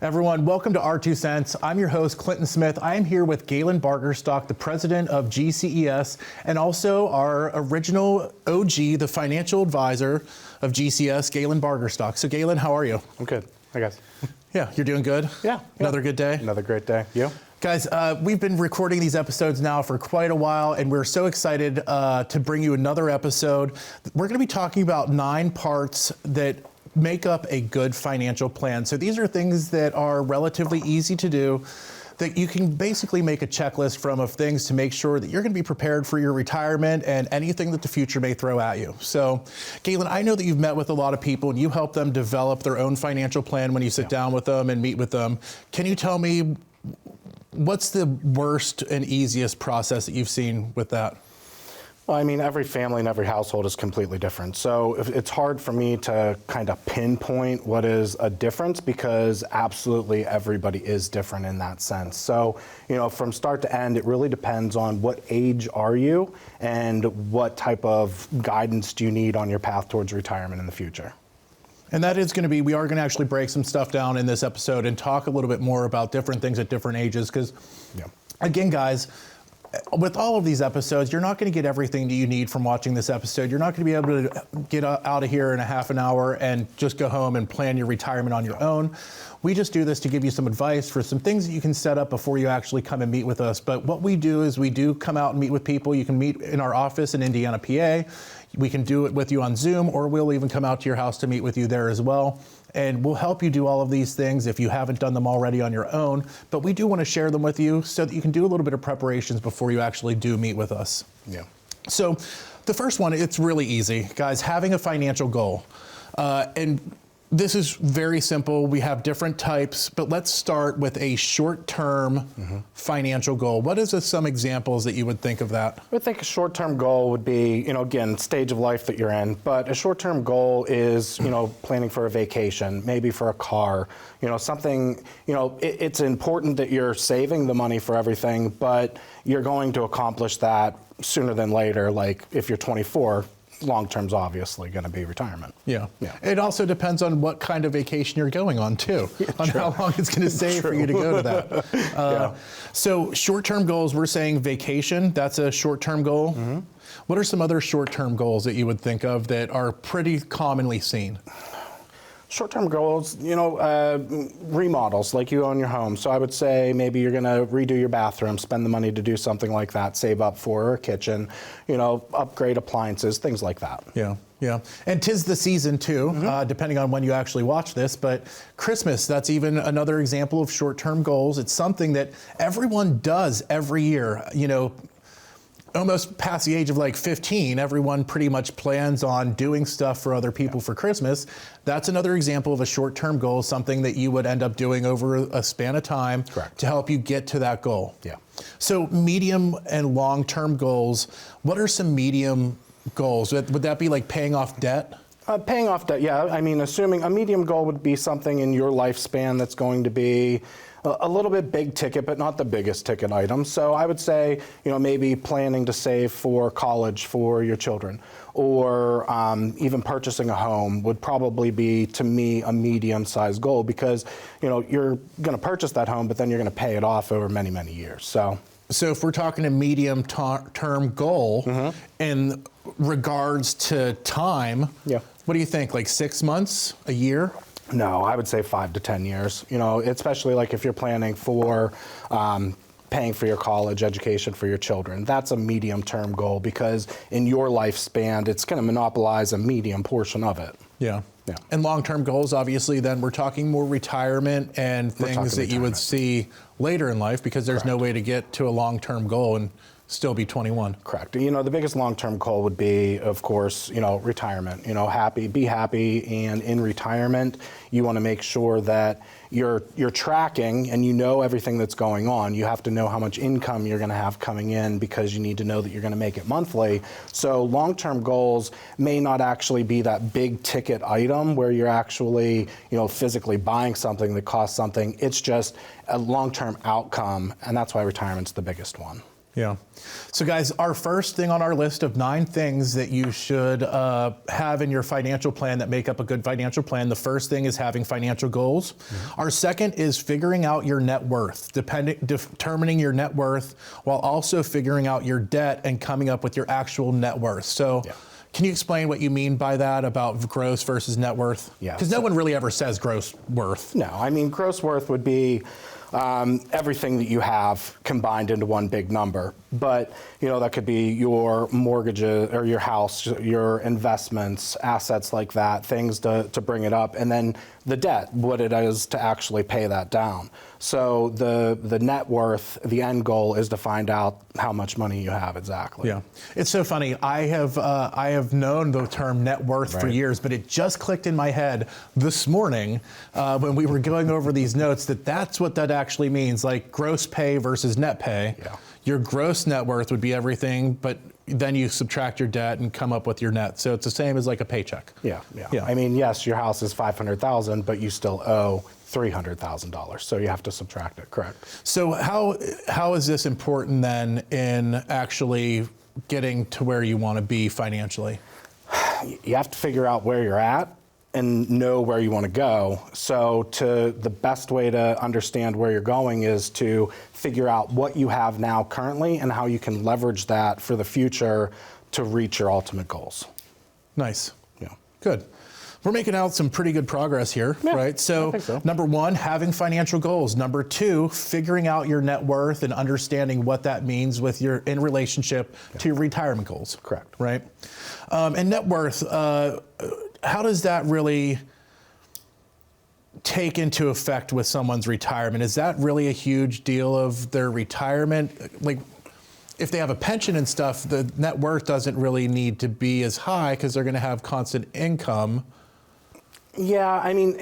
Everyone, welcome to Our 2 Cents. I'm your host, Clinton Smith. I am here with Galen Bargerstock, the president of GCES, and also our original OG, the financial advisor of GCS, Galen Bargerstock. So Galen, how are you? I'm good. Hi, guys. Yeah, you're doing good? Yeah. Another good day? Another great day. You? Guys, we've been recording these episodes now for quite a while, and we're so excited to bring you another episode. We're going to be talking about 9 parts that make up a good financial plan. So these are things that are relatively easy to do, that you can basically make a checklist from of things to make sure that you're going to be prepared for your retirement and anything that the future may throw at you. So, Galen, I know that you've met with a lot of people and you help them develop their own financial plan when you sit down with them and meet with them. Can you tell me what's the worst and easiest process that you've seen with that? Well, I mean, every family and every household is completely different. So it's hard for me to kind of pinpoint what is a difference because absolutely everybody is different in that sense. So, from start to end, it really depends on what age are you and what type of guidance do you need on your path towards retirement in the future. And that is going to be, we are going to actually break some stuff down in this episode and talk a little bit more about different things at different ages because, again, guys, with all of these episodes, you're not going to get everything that you need from watching this episode. You're not going to be able to get out of here in a half an hour and just go home and plan your retirement on your own. We just do this to give you some advice for some things that you can set up before you actually come and meet with us. But what we do is we do come out and meet with people. You can meet in our office in Indiana, PA. We can do it with you on Zoom, or we'll even come out to your house to meet with you there as well. And we'll help you do all of these things if you haven't done them already on your own. But we do want to share them with you so that you can do a little bit of preparations before you actually do meet with us. Yeah. So the first one, it's really easy. Guys, having a financial goal. And this is very simple. We have different types, but let's start with a short-term financial goal. What is some examples that you would think of that? I would think a short-term goal would be, again, stage of life that you're in, but a short-term goal is, planning for a vacation, maybe for a car, something, it's important that you're saving the money for everything, but you're going to accomplish that sooner than later. Like if you're 24, long-term's obviously going to be retirement. Yeah. It also depends on what kind of vacation you're going on too, on how long it's going to save for you to go to that. So short-term goals, we're saying vacation, that's a short-term goal. What are some other short-term goals that you would think of that are pretty commonly seen? Short-term goals, remodels like you own your home. So I would say maybe you're going to redo your bathroom, spend the money to do something like that, save up for a kitchen, upgrade appliances, things like that. Yeah. And 'tis the season too, depending on when you actually watch this, but Christmas, that's even another example of short-term goals. It's something that everyone does every year, almost past the age of like 15, everyone pretty much plans on doing stuff for other people for Christmas. That's another example of a short-term goal, something that you would end up doing over a span of time to help you get to that goal. So medium and long-term goals, what are some medium goals? Would that be like paying off debt? Paying off debt, yeah. I mean, assuming a medium goal would be something in your lifespan that's going to be a little bit big ticket, but not the biggest ticket item. So I would say, maybe planning to save for college for your children, or even purchasing a home would probably be, to me, a medium-sized goal because, you're going to purchase that home, but then you're going to pay it off over many, many years. So if we're talking a medium-term goal in regards to time, what do you think, like 6 months, a year? No, I would say 5 to 10 years, especially like if you're planning for paying for your college education for your children. That's a medium-term goal because in your lifespan, it's going to monopolize a medium portion of it. Yeah. And long-term goals, obviously, then we're talking more retirement and things that you would see later in life because there's no way to get to a long-term goal and still be 21. Correct. The biggest long-term goal would be, of course, retirement. Be happy, and in retirement, you want to make sure that you're tracking and everything that's going on. You have to know how much income you're going to have coming in because you need to know that you're going to make it monthly. So long-term goals may not actually be that big ticket item where you're actually, physically buying something that costs something. It's just a long-term outcome, and that's why retirement's the biggest one. Yeah. So guys, our first thing on our list of 9 things that you should have in your financial plan that make up a good financial plan. The first thing is having financial goals. Our second is figuring out your net worth, determining your net worth while also figuring out your debt and coming up with your actual net worth. So can you explain what you mean by that about gross versus net worth? Yeah. Because no one really ever says gross worth. No, I mean, gross worth would be everything that you have combined into one big number. But, you know, that could be your mortgages or your house, your investments, assets like that, things to bring it up. And then the debt, what it is to actually pay that down. So the net worth, the end goal is to find out how much money you have exactly. Yeah, it's so funny. I have known the term net worth for years, but it just clicked in my head this morning when we were going over these notes that that's what that actually means, like gross pay versus net pay. Yeah. Your gross net worth would be everything, but then you subtract your debt and come up with your net. So it's the same as like a paycheck. Yeah. I mean, yes, your house is $500,000, but you still owe $300,000. So you have to subtract it, correct? So how is this important then in actually getting to where you want to be financially? You have to figure out where you're at and know where you want to go. So the best way to understand where you're going is to figure out what you have now currently and how you can leverage that for the future to reach your ultimate goals. Nice. Yeah. Good. We're making out some pretty good progress here, right? I think so. Number 1, having financial goals. Number 2, figuring out your net worth and understanding what that means with your in relationship to your retirement goals. Correct. Right? And net worth, how does that really take into effect with someone's retirement? Is that really a huge deal of their retirement? Like, if they have a pension and stuff, the net worth doesn't really need to be as high because they're going to have constant income. Yeah, I mean,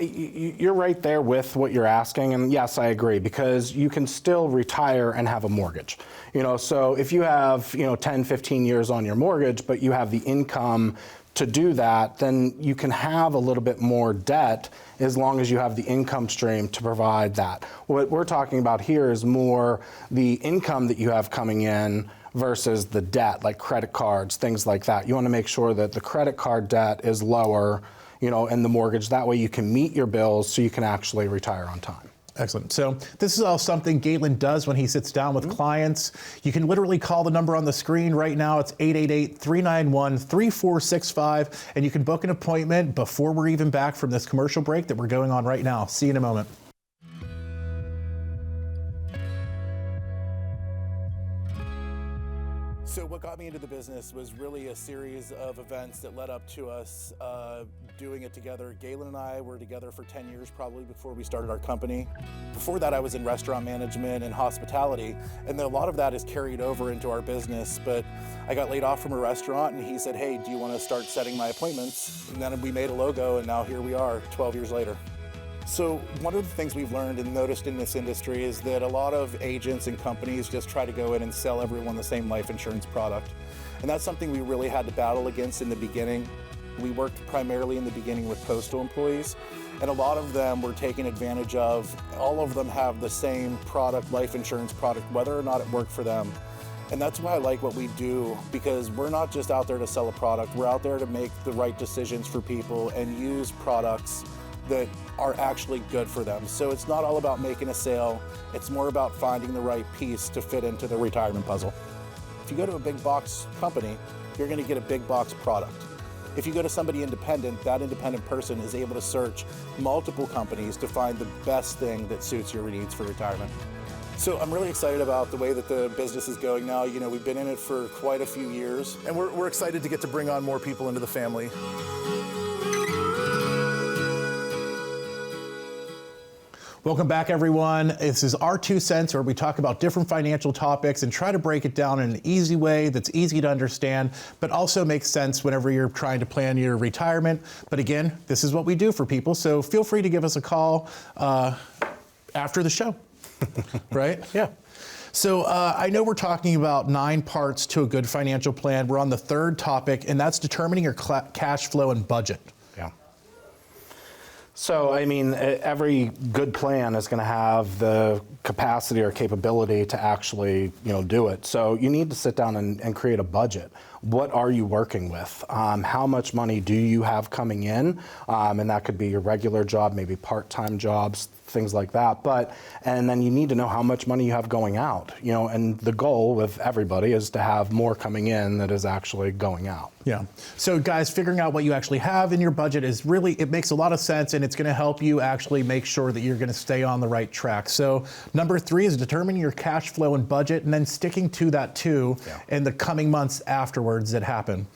you're right there with what you're asking, and yes, I agree, because you can still retire and have a mortgage. You know, so if you have, 10, 15 years on your mortgage, but you have the income to do that, then you can have a little bit more debt as long as you have the income stream to provide that. What we're talking about here is more the income that you have coming in versus the debt, like credit cards, things like that. You want to make sure that the credit card debt is lower, and the mortgage. That way you can meet your bills so you can actually retire on time. Excellent. So this is all something Galen does when he sits down with clients. You can literally call the number on the screen right now. It's 888-391-3465, and you can book an appointment before we're even back from this commercial break that we're going on right now. See you in a moment. So what got me into the business was really a series of events that led up to us doing it together. Galen and I were together for 10 years probably before we started our company. Before that, I was in restaurant management and hospitality, and a lot of that is carried over into our business. But I got laid off from a restaurant, and he said, hey, do you want to start setting my appointments? And then we made a logo, and now here we are 12 years later. So one of the things we've learned and noticed in this industry is that a lot of agents and companies just try to go in and sell everyone the same life insurance product. And that's something we really had to battle against in the beginning. We worked primarily in the beginning with postal employees, and a lot of them were taken advantage of. All of them have the same product, life insurance product, whether or not it worked for them. And that's why I like what we do, because we're not just out there to sell a product, we're out there to make the right decisions for people and use products that are actually good for them. So it's not all about making a sale, it's more about finding the right piece to fit into the retirement puzzle. If you go to a big box company, you're gonna get a big box product. If you go to somebody independent, that independent person is able to search multiple companies to find the best thing that suits your needs for retirement. So I'm really excited about the way that the business is going now. We've been in it for quite a few years, and we're excited to get to bring on more people into the family. Welcome back, everyone. This is our 2 cents, where we talk about different financial topics and try to break it down in an easy way that's easy to understand, but also makes sense whenever you're trying to plan your retirement. But again, this is what we do for people, so feel free to give us a call after the show, right? Yeah. So I know we're talking about 9 parts to a good financial plan. We're on the 3rd topic, and that's determining your cash flow and budget. Yeah. So, I mean, every good plan is going to have the capacity or capability to actually, do it. So you need to sit down and create a budget. What are you working with? How much money do you have coming in? And that could be your regular job, maybe part-time jobs, things like that. And then you need to know how much money you have going out, and the goal with everybody is to have more coming in that is actually going out. Yeah. So guys, figuring out what you actually have in your budget is really, it makes a lot of sense, and it's going to help you actually make sure that you're going to stay on the right track. So number 3 is determining your cash flow and budget, and then sticking to that too in the coming months afterwards that happen.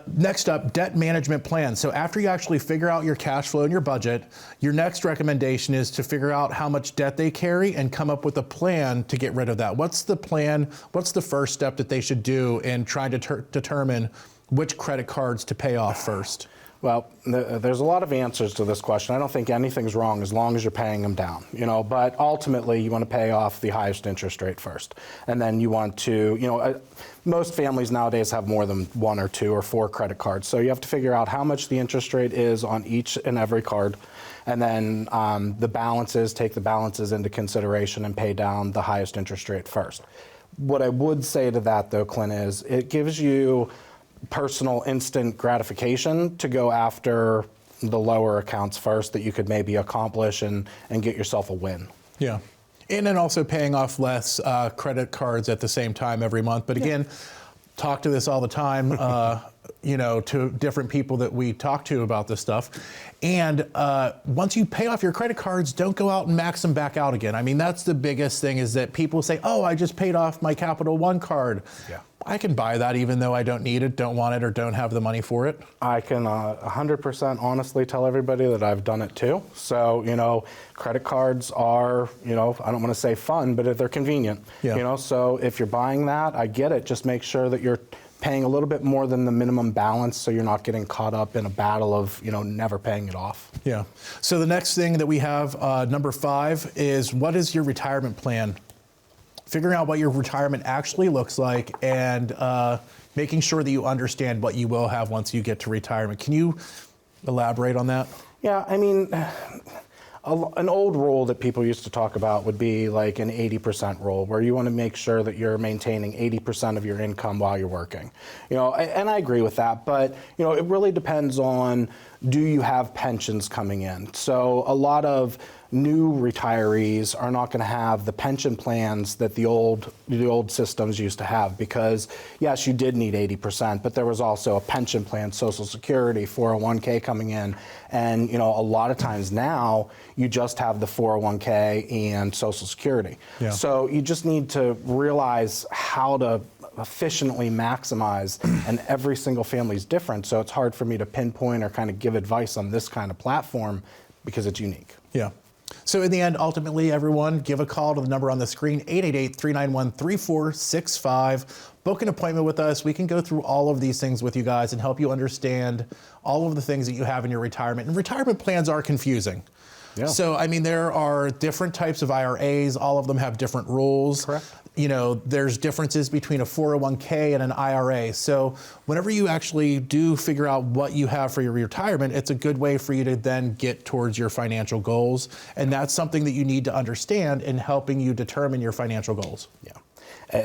Next up, debt management plan. So after you actually figure out your cash flow and your budget, your next recommendation is to figure out how much debt they carry and come up with a plan to get rid of that. What's the plan? What's the first step that they should do in trying to determine which credit cards to pay off first? Well, there's a lot of answers to this question. I don't think anything's wrong as long as you're paying them down, but ultimately you want to pay off the highest interest rate first. And then you want to, most families nowadays have more than 1 or 2 or 4 credit cards. So you have to figure out how much the interest rate is on each and every card. And then take the balances into consideration and pay down the highest interest rate first. What I would say to that though, Clint, is it gives you personal instant gratification to go after the lower accounts first that you could maybe accomplish and get yourself a win. Yeah. And then also paying off less credit cards at the same time every month. But again, talk to this all the time, to different people that we talk to about this stuff. And once you pay off your credit cards, don't go out and max them back out again. I mean, that's the biggest thing, is that people say, oh, I just paid off my Capital One card. Yeah. I can buy that even though I don't need it, don't want it, or don't have the money for it. I can 100% honestly tell everybody that I've done it too. So, credit cards are, I don't want to say fun, but they're convenient. Yeah. So if you're buying that, I get it. Just make sure that you're paying a little bit more than the minimum balance so you're not getting caught up in a battle of, never paying it off. Yeah. So the next thing that we have, number 5, is what is your retirement plan? Figuring out what your retirement actually looks like, and making sure that you understand what you will have once you get to retirement. Can you elaborate on that? Yeah, I mean, an old rule that people used to talk about would be like an 80% rule, where you want to make sure that you're maintaining 80% of your income while you're working. And I agree with that, but it really depends on, do you have pensions coming in? So a lot of new retirees are not going to have the pension plans that the old systems used to have, because yes, you did need 80%, but there was also a pension plan, Social Security, 401k coming in, and a lot of times now you just have the 401k and Social Security. Yeah. So you just need to realize how to efficiently maximize, and every single family is different, so it's hard for me to pinpoint or kind of give advice on this kind of platform because it's unique. Yeah. So in the end, ultimately, everyone, give a call to the number on the screen, 888-391-3465. Book an appointment with us. We can go through all of these things with you guys and help you understand all of the things that you have in your retirement. And retirement plans are confusing. Yeah. So, I mean, there are different types of IRAs. All of them have different rules. Correct. There's differences between a 401k and an IRA. So whenever you actually do figure out what you have for your retirement, it's a good way for you to then get towards your financial goals. And that's something that you need to understand in helping you determine your financial goals. Yeah.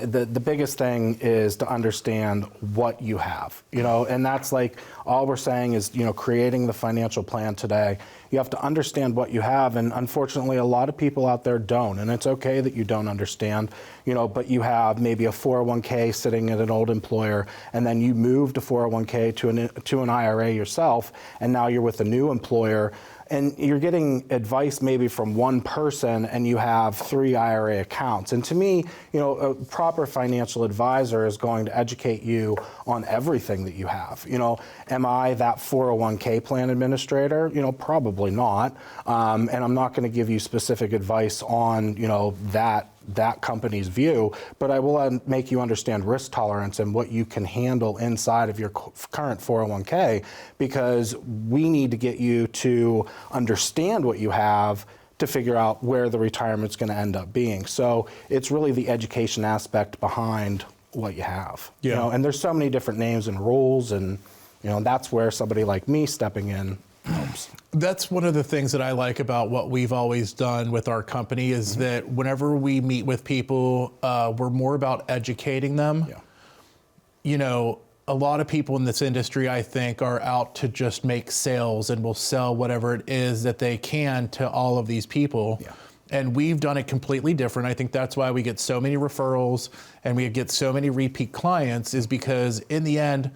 The biggest thing is to understand what you have, and that's like all we're saying is, creating the financial plan today. You have to understand what you have, and unfortunately a lot of people out there don't, and it's okay that you don't understand, but you have maybe a 401k sitting at an old employer, and then you moved a 401k to an IRA yourself, and now you're with a new employer, and you're getting advice maybe from one person, and you have 3 IRA accounts. And to me, a proper financial advisor is going to educate you on everything that you have. Am I that 401k plan administrator? Probably not. And I'm not going to give you specific advice on, that company's view, but I will make you understand risk tolerance and what you can handle inside of your current 401k, because we need to get you to understand what you have to figure out where the retirement's going to end up being. So it's really the education aspect behind what you have. Yeah. And there's so many different names and rules, and that's where somebody like me stepping in helps. That's one of the things that I like about what we've always done with our company is that whenever we meet with people, we're more about educating them. Yeah. You know, a lot of people in this industry, I think, are out to just make sales and will sell whatever it is that they can to all of these people. Yeah. And we've done it completely different. I think that's why we get so many referrals and we get so many repeat clients, is because in the end,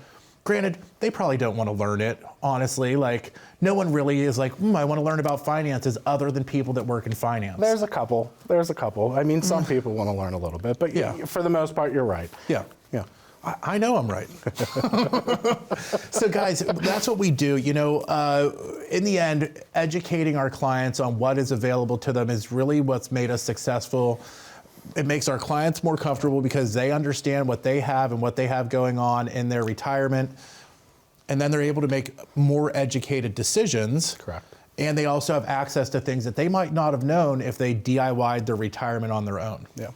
granted, they probably don't want to learn it, honestly. Like, no one really is like, I want to learn about finances other than people that work in finance. There's a couple. I mean, some people want to learn a little bit, but Yeah. for the most part, you're right. Yeah. Yeah. I know I'm right. So guys, that's what we do. You know, in the end, educating our clients on what is available to them is really what's made us successful. It makes our clients more comfortable because they understand what they have and what they have going on in their retirement. And then they're able to make more educated decisions. Correct. And they also have access to things that they might not have known if they DIY'd their retirement on their own. Yeah.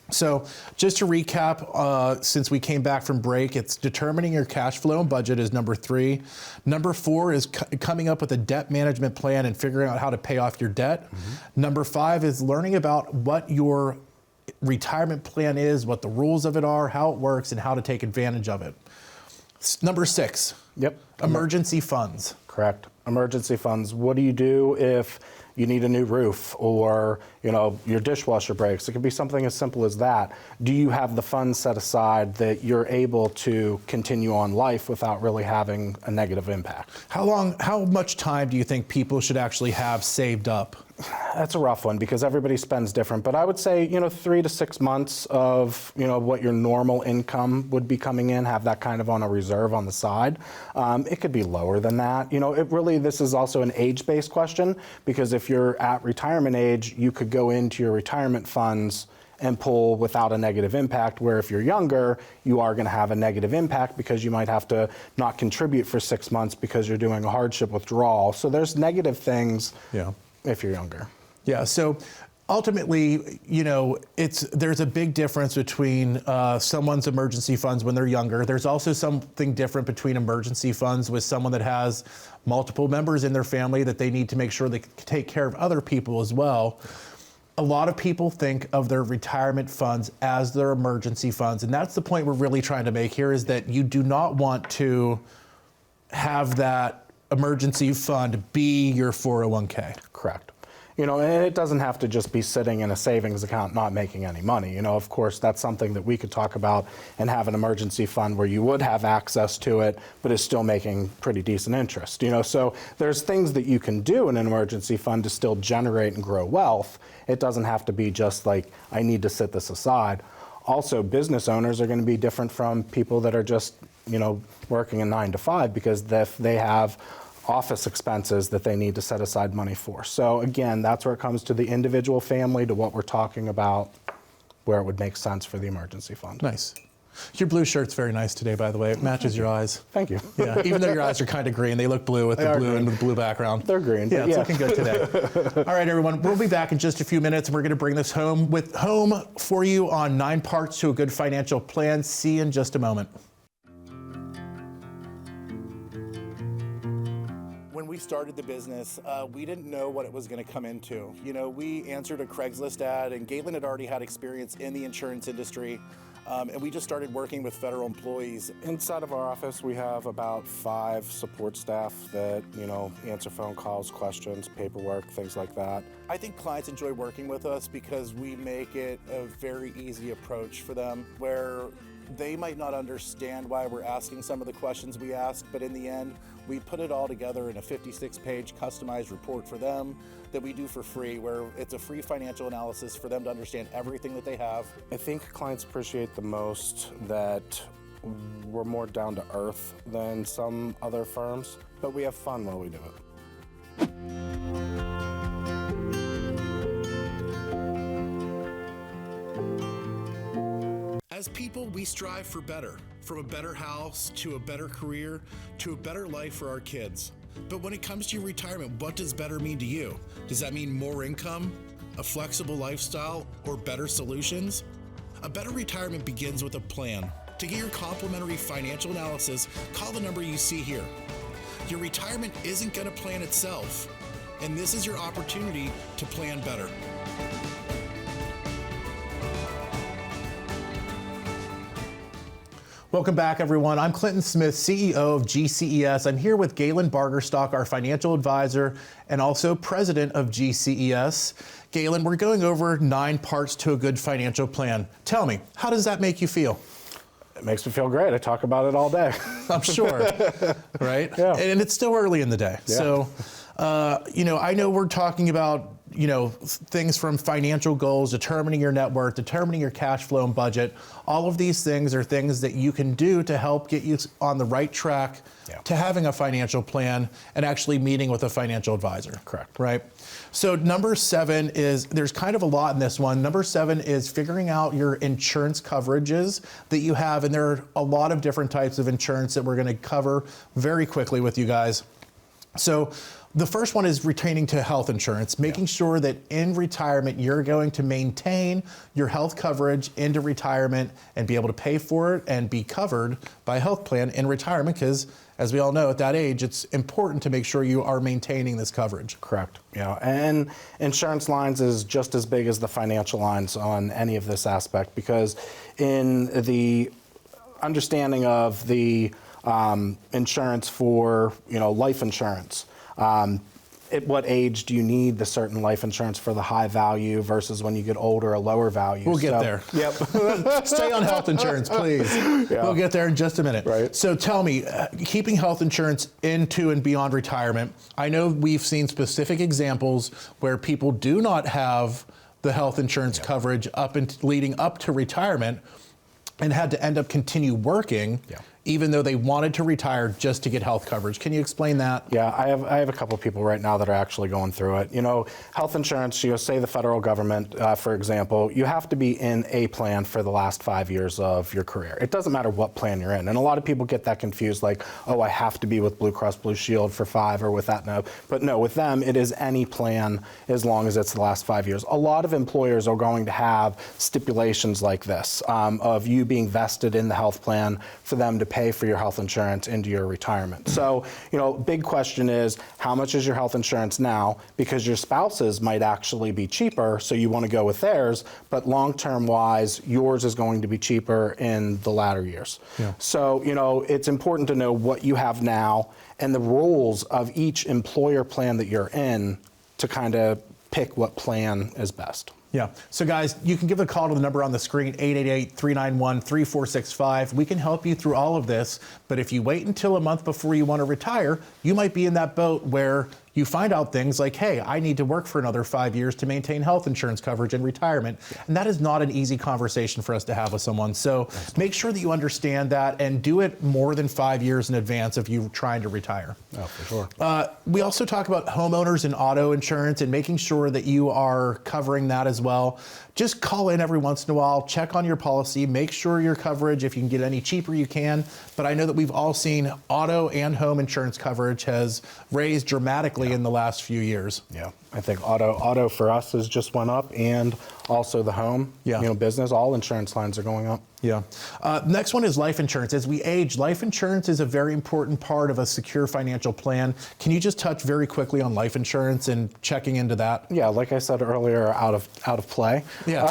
So just to recap, since we came back from break, it's determining your cash flow and budget is number 3. Number 4 is coming up with a debt management plan and figuring out how to pay off your debt. Number 5 is learning about what your retirement plan is, what the rules of it are, how it works, and how to take advantage of it. Number 6. Yep. Emergency funds. Correct. Emergency funds. What do you do if you need a new roof, or your dishwasher breaks? It could be something as simple as that. Do you have the funds set aside that you're able to continue on life without really having a negative impact? How much time do you think people should actually have saved up? That's a rough one because everybody spends different, but I would say 3 to 6 months of what your normal income would be coming in, have that kind of on a reserve on the side. It could be lower than that. This is also an age-based question, because if you're at retirement age, you could go into your retirement funds and pull without a negative impact, where if you're younger, you are going to have a negative impact because you might have to not contribute for 6 months because you're doing a hardship withdrawal. So there's negative things. Yeah. If you're younger. Yeah, so ultimately, there's a big difference between someone's emergency funds when they're younger. There's also something different between emergency funds with someone that has multiple members in their family that they need to make sure they take care of other people as well. A lot of people think of their retirement funds as their emergency funds, and that's the point we're really trying to make here, is that you do not want to have that emergency fund be your 401k. Correct. And it doesn't have to just be sitting in a savings account not making any money. Of course, that's something that we could talk about and have an emergency fund where you would have access to it, but is still making pretty decent interest. So there's things that you can do in an emergency fund to still generate and grow wealth. It doesn't have to be just like, I need to set this aside. Also, business owners are going to be different from people that are just, working a 9 to 5, because they have office expenses that they need to set aside money for. So again, that's where it comes to the individual family, to what we're talking about, where it would make sense for the emergency fund. Nice. Your blue shirt's very nice today, by the way. It matches your eyes. Thank you. Yeah, even though your eyes are kind of green, they look blue with the blue and the blue background. They're green. Yeah, it's looking good today. All right, everyone, we'll be back in just a few minutes, and we're going to bring this home for you on 9 parts to a good financial plan. See you in just a moment. When we started the business, we didn't know what it was going to come into. We answered a Craigslist ad, and Galen had already had experience in the insurance industry, and we just started working with federal employees. Inside of our office, we have about 5 support staff that, answer phone calls, questions, paperwork, things like that. I think clients enjoy working with us because we make it a very easy approach for them, where they might not understand why we're asking some of the questions we ask, but in the end, we put it all together in a 56-page customized report for them that we do for free, where it's a free financial analysis for them to understand everything that they have. I think clients appreciate the most that we're more down to earth than some other firms, but we have fun while we do it. As people, we strive for better, from a better house to a better career to a better life for our kids. But when it comes to your retirement, what does better mean to you? Does that mean more income, a flexible lifestyle, or better solutions? A better retirement begins with a plan. To get your complimentary financial analysis, call the number you see here. your retirement isn't going to plan itself, and this is your opportunity to plan better. Welcome back, everyone. I'm Clinton Smith, CEO of GCES. I'm here with Galen Bargerstock, our financial advisor and also president of GCES. Galen, we're going over 9 parts to a good financial plan. Tell me, how does that make you feel? It makes me feel great. I talk about it all day. I'm sure, right? Yeah. And it's still early in the day. Yeah. So, I know we're talking about, things from financial goals, determining your net worth, determining your cash flow and budget. All of these things are things that you can do to help get you on the right track to having a financial plan and actually meeting with a financial advisor. Correct. Right? So number 7 is, there's kind of a lot in this one. Number 7 is figuring out your insurance coverages that you have. And there are a lot of different types of insurance that we're going to cover very quickly with you guys. So the first one is retaining to health insurance, making sure that in retirement, you're going to maintain your health coverage into retirement and be able to pay for it and be covered by a health plan in retirement. Because as we all know, at that age, it's important to make sure you are maintaining this coverage. Correct. And insurance lines is just as big as the financial lines on any of this aspect, because in the understanding of the insurance for, life insurance, at what age do you need the certain life insurance for the high value versus when you get older, a lower value? We'll get there. Yep. Stay on health insurance, please. Yeah. We'll get there in just a minute. Right. So tell me, keeping health insurance into and beyond retirement, I know we've seen specific examples where people do not have the health insurance coverage leading up to retirement and had to end up continue working. Even though they wanted to retire just to get health coverage. Can you explain that? Yeah, I have a couple of people right now that are actually going through it. Health insurance, say the federal government, for example, you have to be in a plan for the last 5 years of your career. It doesn't matter what plan you're in. And a lot of people get that confused, like, oh, I have to be with Blue Cross Blue Shield for 5 or with that. No. But no, with them, it is any plan as long as it's the last 5 years. A lot of employers are going to have stipulations like this of you being vested in the health plan for them to pay for your health insurance into your retirement. So, big question is, how much is your health insurance now? Because your spouse's might actually be cheaper, so you want to go with theirs, but long-term wise, yours is going to be cheaper in the latter years. So, it's important to know what you have now and the rules of each employer plan that you're in to kind of pick what plan is best. Yeah. So guys, you can give a call to the number on the screen, 888-391-3465. We can help you through all of this. But if you wait until a month before you want to retire, you might be in that boat where you find out things like, hey, I need to work for another 5 years to maintain health insurance coverage in retirement. And that is not an easy conversation for us to have with someone. So make sure that you understand that and do it more than 5 years in advance if you're trying to retire. Oh, for sure. We also talk about homeowners and auto insurance and making sure that you are covering that as well. Just call in every once in a while, check on your policy, make sure your coverage, if you can get any cheaper, you can. But I know that we've all seen auto and home insurance coverage has raised dramatically in the last few years. Yeah, I think auto for us has just went up, and also the home, business, all insurance lines are going up. Yeah. Next one is life insurance. As we age, life insurance is a very important part of a secure financial plan. Can you just touch very quickly on life insurance and checking into that? Yeah, like I said earlier, out of play. Yeah.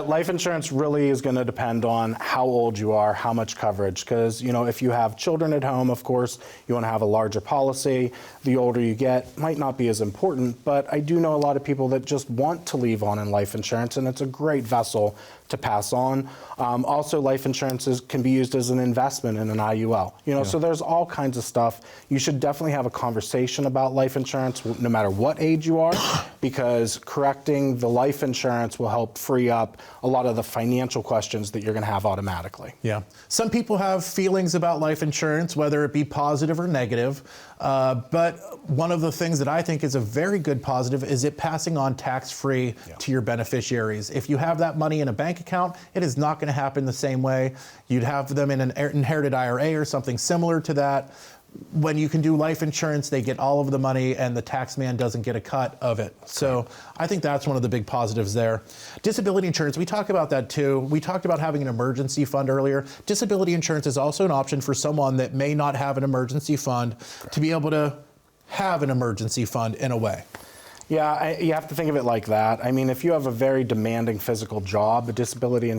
Life insurance really is going to depend on how old you are, how much coverage. Because, if you have children at home, of course, you want to have a larger policy. The older you get, might not be as important. But I do know a lot of people that just want to leave on in life insurance, and it's a great vessel to pass on. Also, life insurances can be used as an investment in an IUL. So there's all kinds of stuff. You should definitely have a conversation about life insurance, no matter what age you are, because correcting the life insurance will help free up a lot of the financial questions that you're going to have automatically. Yeah. Some people have feelings about life insurance, whether it be positive or negative. But one of the things that I think is a very good positive is it passing on tax-free to your beneficiaries. If you have that money in a bank account, it is not going to happen the same way. You'd have them in an inherited IRA or something similar to that. when you can do life insurance, they get all of the money and the tax man doesn't get a cut of it. So I think that's one of the big positives there. Disability insurance, we talk about that too. We talked about having an emergency fund earlier. Disability insurance is also an option for someone that may not have an emergency fund to be able to have an emergency fund in a way. Yeah, you have to think of it like that. I mean, if you have a very demanding physical job, a disability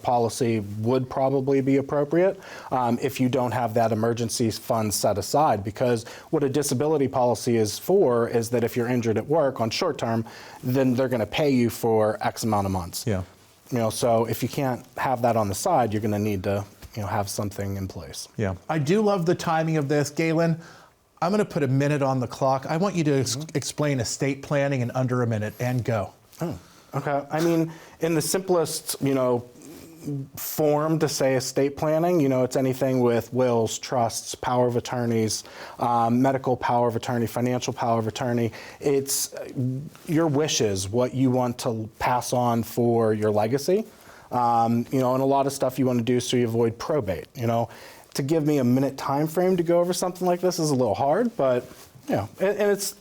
policy would probably be appropriate if you don't have that emergency fund set aside. Because what a disability policy is for is that if you're injured at work on short term, then they're going to pay you for X amount of months. Yeah. So if you can't have that on the side, you're going to need to have something in place. Yeah. I do love the timing of this, Galen. I'm going to put a minute on the clock. I want you to explain estate planning in under a minute and go. Oh, okay. I mean, in the simplest, form to say estate planning, it's anything with wills, trusts, power of attorneys, medical power of attorney, financial power of attorney. It's your wishes, what you want to pass on for your legacy. And a lot of stuff you want to do so you avoid probate, To give me a minute time frame to go over something like this is a little hard, but and it's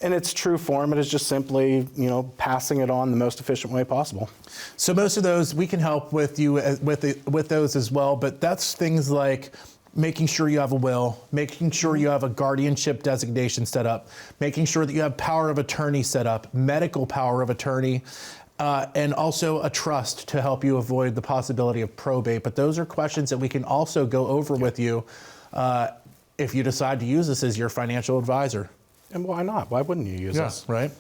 in its true form, it is just simply passing it on the most efficient way possible. So most of those we can help with you with those as well, but that's things like making sure you have a will, making sure you have a guardianship designation set up, making sure that you have power of attorney set up, medical power of attorney. And also a trust to help you avoid the possibility of probate. But those are questions that we can also go over with you if you decide to use this as your financial advisor. And why not? Why wouldn't you use this? Right.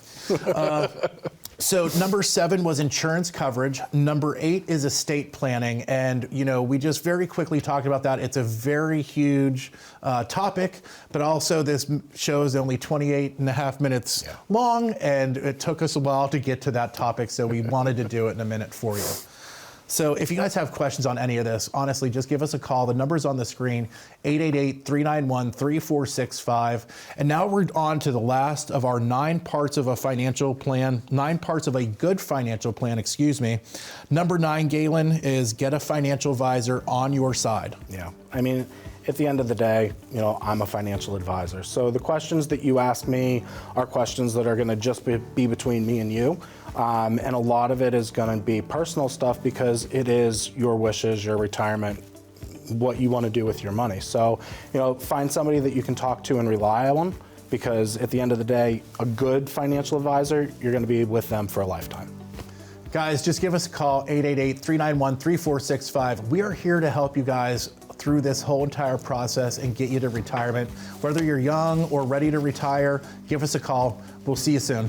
So number 7 was insurance coverage. Number 8 is estate planning. And, we just very quickly talked about that. It's a very huge topic, but also this show is only 28 and a half minutes long, and it took us a while to get to that topic, so we wanted to do it in a minute for you. So if you guys have questions on any of this, honestly, just give us a call. The number's on the screen, 888-391-3465. And now we're on to the last of our 9 parts of a financial plan, 9 parts of a good financial plan, Number 9, Galen, is get a financial advisor on your side. Yeah. I mean, at the end of the day, I'm a financial advisor. So the questions that you ask me are questions that are going to just be between me and you. And a lot of it is going to be personal stuff because it is your wishes, your retirement, what you want to do with your money. So, find somebody that you can talk to and rely on, because at the end of the day, a good financial advisor, you're going to be with them for a lifetime. Guys, just give us a call, 888-391-3465. We are here to help you guys through this whole entire process and get you to retirement. Whether you're young or ready to retire, give us a call. We'll see you soon.